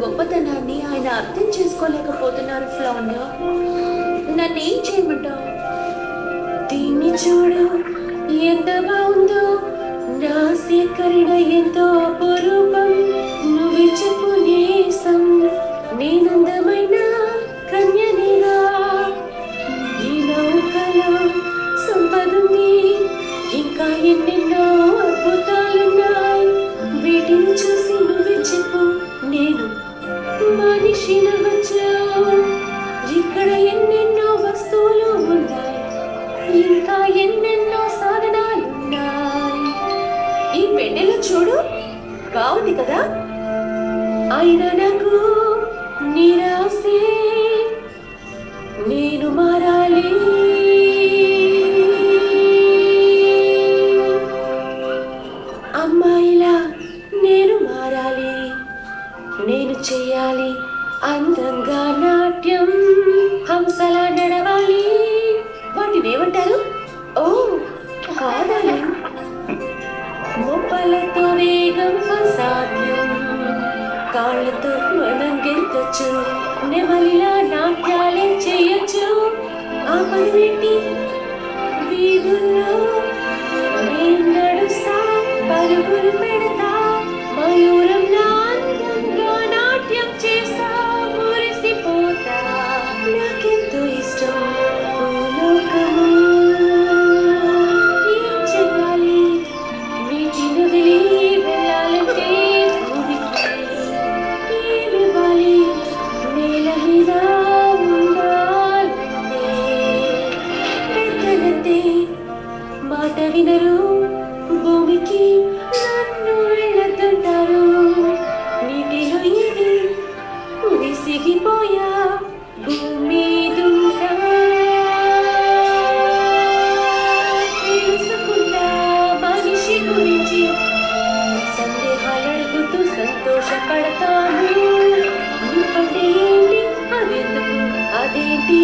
గొప్పతనాన్ని ఆయన అర్థం చేసుకోలేకపోతున్నారు ఫ్లాండా. నన్నేం చేయమంటావు? దీన్ని చూడు ఎంత బాగుందో, నా సేకరణ ఎంతో అపురూపం. నువ్వే చెప్పు నేసం, నేనందమైన కన్యనిగా. ఈ నౌకలో సంపదుంది, ఇంకా ఎన్నెన్నో అద్భుతాలున్నాయి. వీటిని చూసి నువ్వే చెప్పు, నేను మనిషినవచ్చు. ఇక్కడ ఎన్నెన్నో వస్తువులు ఉన్నాయి, ఇంకా ఎన్నెన్నో సాధనాలున్నాయి. ఈ పెట్టెలో చూడు, బాగుంది కదా. అయినా నాకు నిరాశే, నేను మారాలి. అమ్మాయిలా నేను మారాలి. నేను చెయ్యాలి అందంగా నాట్యం, హంసలా నడవాలి. వాటిని ఏమంటారు? ఓ పాదాలు. మొప్పలతో వేగం అసాధ్యం, కాళ్ళతో మనం గెంతొచ్చు. నెమలిలా నాట్యాలే చేయొచ్చు. ఆ పని పెట్టి వీధుల్లో నేను నడుస్తా, పరుగులు పెడతా. మయూరంలా అందంగా నాట్యం చేస్తా, మురిసిపోతా. నాకెంతో ఇష్టం భూలోకము. ఏం చెయ్యాలి? నీటిని వదిలి వెళ్ళాలంటే భూమికి ఏమివ్వాలి? నేల మీద ఉండాలంటే పెద్దలంతే మాట వినరు. భూమికి నన్ను వెళ్ళతుంటారు. నీటిలో ఇది విసిగిపోయా, భూమి దుంటా. తెలుసుకుంటా మనిషి గురించి, సందేహాలు అడుగుతూ సంతోషపడతాను. నువ్వంటే ఏంటి, అదెందుకు, అదేంటి